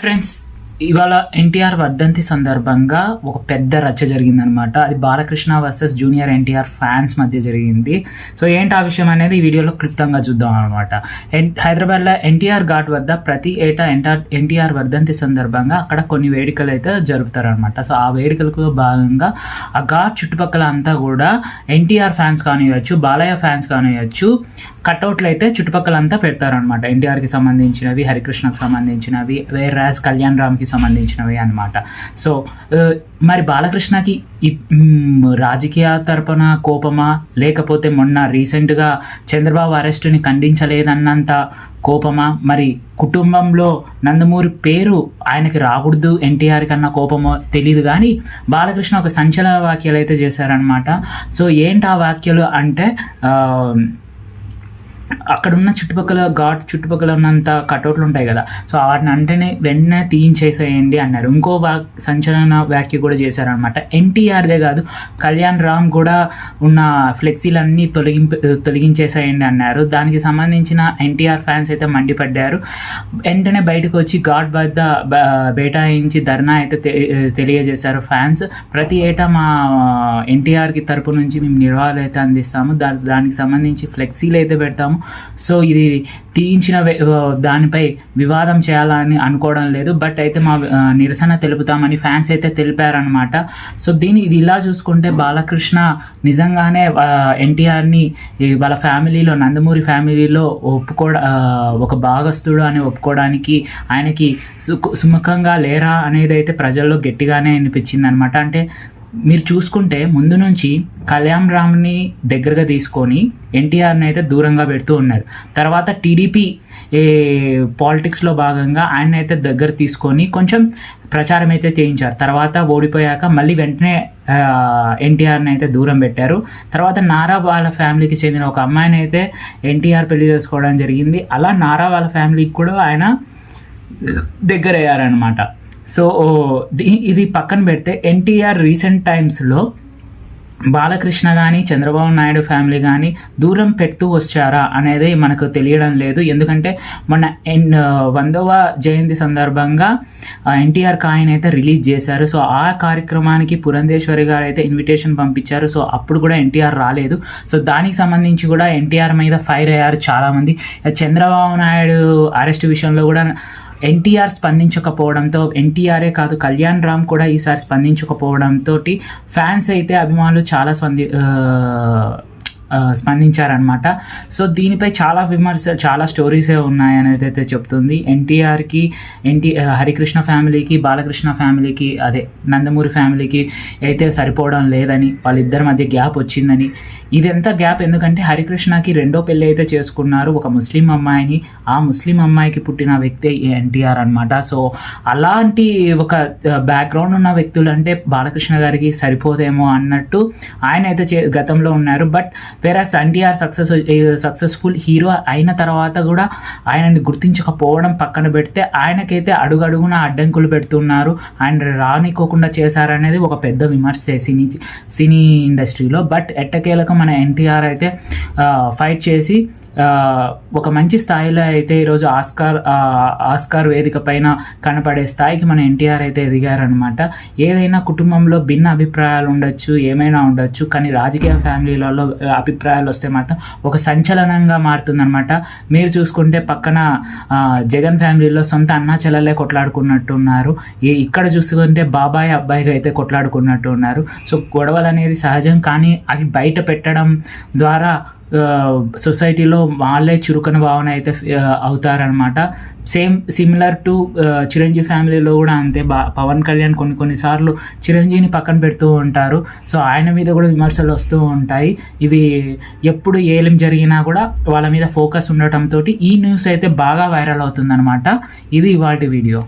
Friends, ఇవాళ ఎన్టీఆర్ వర్ధంతి సందర్భంగా ఒక పెద్ద రచ్చ జరిగిందనమాట. అది Balakrishna versus junior NTR fans మధ్య జరిగింది. సో ఏంటి ఆ విషయం అనేది ఈ వీడియోలో క్లుప్తంగా చూద్దాం అనమాట. హైదరాబాద్లో ఎన్టీఆర్ ఘాట్ వద్ద ప్రతి ఏటా ఎన్టీఆర్ వర్ధంతి సందర్భంగా అక్కడ కొన్ని వేడుకలు అయితే జరుపుతారనమాట. సో ఆ వేడుకలకు భాగంగా ఆ ఘాట్ చుట్టుపక్కల అంతా కూడా ఎన్టీఆర్ ఫ్యాన్స్ కానివ్వచ్చు, బాలయ్య ఫ్యాన్స్ కానివ్వచ్చు, కట్అవుట్లు అయితే చుట్టుపక్కలంతా పెడతారనమాట. ఎన్టీఆర్కి సంబంధించినవి, హరికృష్ణకు సంబంధించినవి, వేర్రాజ్ కళ్యాణ్ రామ్కి సంబంధించినవి అనమాట. సో మరి బాలకృష్ణకి రాజకీయ తరపున కోపమా, లేకపోతే మొన్న రీసెంట్గా చంద్రబాబు అరెస్టుని ఖండించలేదన్నంత కోపమా, మరి కుటుంబంలో నందమూరి పేరు ఆయనకి రాకూడదు ఎన్టీఆర్ కన్నా కోపమో తెలియదు, కానీ బాలకృష్ణ ఒక సంచలన వ్యాఖ్యలు అయితే చేశారనమాట. సో ఏంటి ఆ వ్యాఖ్యలు అంటే, అక్కడున్న చుట్టుపక్కల చుట్టుపక్కల ఉన్నంత కటౌట్లు ఉంటాయి కదా, సో వాటిని వెంటనే తీయించేసేయండి అన్నారు. ఇంకో సంచలన వ్యాఖ్య కూడా చేశారనమాట. ఎన్టీఆర్దే కాదు, కళ్యాణ్ రామ్ కూడా ఉన్న ఫ్లెక్సీలన్నీ తొలగించేసేయండి అన్నారు. దానికి సంబంధించిన ఎన్టీఆర్ ఫ్యాన్స్ అయితే మండిపడ్డారు. వెంటనే బయటకు వచ్చి ఘాట్ వద్ద బైఠాయించి ధర్నా అయితే తెలియజేశారు ఫ్యాన్స్. ప్రతి ఏటా మా ఎన్టీఆర్కి తరపు నుంచి మేము నిర్వహణ అయితే అందిస్తాము, దానికి సంబంధించి ఫ్లెక్సీలు అయితే పెడతాము. సో ఇది తీయించిన దానిపై వివాదం చేయాలని అనుకోవడం లేదు, బట్ అయితే మా నిరసన తెలుపుతామని ఫ్యాన్స్ అయితే తెలిపారనమాట. సో ఇది ఇలా చూసుకుంటే బాలకృష్ణ నిజంగానే ఎన్టీఆర్ని వాళ్ళ ఫ్యామిలీలో, నందమూరి ఫ్యామిలీలో ఒక భాగస్థుడు అని ఒప్పుకోవడానికి ఆయనకి సుముఖంగా లేరా అనేది అయితే ప్రజల్లో గట్టిగానే అనిపించింది అనమాట. అంటే మీరు చూసుకుంటే ముందు నుంచి కళ్యాణ్ రామ్ని దగ్గరగా తీసుకొని ఎన్టీఆర్ని అయితే దూరంగా పెడుతూ ఉన్నారు. తర్వాత టీడీపీ పాలిటిక్స్లో భాగంగా ఆయన అయితే దగ్గర తీసుకొని కొంచెం ప్రచారం అయితే చేయించారు. తర్వాత ఓడిపోయాక మళ్ళీ వెంటనే ఎన్టీఆర్ని అయితే దూరం పెట్టారు. తర్వాత నారా వాళ్ళ ఫ్యామిలీకి చెందిన ఒక అమ్మాయిని అయితే ఎన్టీఆర్ పెళ్లి చేసుకోవడం జరిగింది. అలా నారా వాళ్ళ ఫ్యామిలీకి కూడా ఆయన దగ్గర అయ్యారనమాట. సో ఇది పక్కన పెడితే ఎన్టీఆర్ రీసెంట్ టైమ్స్లో బాలకృష్ణ కానీ చంద్రబాబు నాయుడు ఫ్యామిలీ కానీ దూరం పెడుతూ వచ్చారా అనేది మనకు తెలియడం లేదు. ఎందుకంటే మొన్న 100వ జయంతి సందర్భంగా ఎన్టీఆర్ కాయిన్ అయితే రిలీజ్ చేశారు. సో ఆ కార్యక్రమానికి పురంధేశ్వరి గారు అయితే ఇన్విటేషన్ పంపించారు. సో అప్పుడు కూడా ఎన్టీఆర్ రాలేదు. సో దానికి సంబంధించి కూడా ఎన్టీఆర్ మీద ఫైర్ అయ్యారు చాలామంది. చంద్రబాబు నాయుడు అరెస్ట్ విషయంలో కూడా ఎన్టీఆర్ స్పందించకపోవడంతో, ఎన్టీఆరే కాదు కళ్యాణ్ రామ్ కూడా ఈసారి స్పందించకపోవడంతో ఫ్యాన్స్ అయితే అభిమానులు చాలా స్పందించారనమాట. సో దీనిపై చాలా స్టోరీసే ఉన్నాయనేది అయితే చెప్తుంది. ఎన్టీఆర్కి హరికృష్ణ ఫ్యామిలీకి, బాలకృష్ణ ఫ్యామిలీకి, అదే నందమూరి ఫ్యామిలీకి అయితే సరిపోవడం లేదని, వాళ్ళిద్దరి మధ్య గ్యాప్ వచ్చిందని. ఇదెంత గ్యాప్ ఎందుకంటే హరికృష్ణకి రెండో పెళ్ళి అయితే చేసుకున్నారు, ఒక ముస్లిం అమ్మాయిని. ఆ ముస్లిం అమ్మాయికి పుట్టిన వ్యక్తి ఎన్టీఆర్ అనమాట. సో అలాంటి ఒక బ్యాక్గ్రౌండ్ ఉన్న వ్యక్తులు అంటే బాలకృష్ణ గారికి సరిపోదేమో అన్నట్టు ఆయన అయితే గతంలో ఉన్నారు. బట్ వేరాస్ ఎన్టీఆర్ సక్సెస్ఫుల్ హీరో అయిన తర్వాత కూడా ఆయనని గుర్తించకపోవడం పక్కన పెడితే ఆయనకైతే అడుగడుగున అడ్డంకులు పెడుతున్నారు, ఆయన రానికోకుండా చేశారనేది ఒక పెద్ద విమర్శ సినీ ఇండస్ట్రీలో. బట్ ఎట్టకేలకు మన ఎన్టీఆర్ అయితే ఫైట్ చేసి ఒక మంచి స్థాయిలో అయితే ఈరోజు ఆస్కార్ వేదిక పైన కనపడే స్థాయికి మన ఎన్టీఆర్ అయితే ఎదిగారనమాట. ఏదైనా కుటుంబంలో భిన్న అభిప్రాయాలు ఉండొచ్చు, ఏమైనా ఉండొచ్చు, కానీ రాజకీయ ఫ్యామిలీలలో అభిప్రాయాలు వస్తే మాత్రం ఒక సంచలనంగా మారుతుందన్నమాట. మీరు చూసుకుంటే పక్కన జగన్ ఫ్యామిలీలో సొంత అన్నా చెల్లెలే కొట్లాడుకున్నట్టు ఉన్నారు, ఇక్కడ చూసుకుంటే బాబాయ్ అబ్బాయిగా అయితే కొట్లాడుకున్నట్టు ఉన్నారు. సో గొడవలు అనేది సహజం, కానీ అవి బయట పెట్టడం ద్వారా సొసైటీలో వాళ్ళే చురుకన భావన అయితే అవుతారనమాట. సిమిలర్ టు చిరంజీవి ఫ్యామిలీలో కూడా అంతే. పవన్ కళ్యాణ్ కొన్నిసార్లు చిరంజీవిని పక్కన పెడుతూ ఉంటారు. సో ఆయన మీద కూడా విమర్శలు వస్తూ ఉంటాయి. ఇవి ఎప్పుడు ఏం జరిగినా కూడా వాళ్ళ మీద ఫోకస్ ఉండటంతో ఈ న్యూస్ అయితే బాగా వైరల్ అవుతుందన్నమాట. ఇది ఇవాల్టి వీడియో.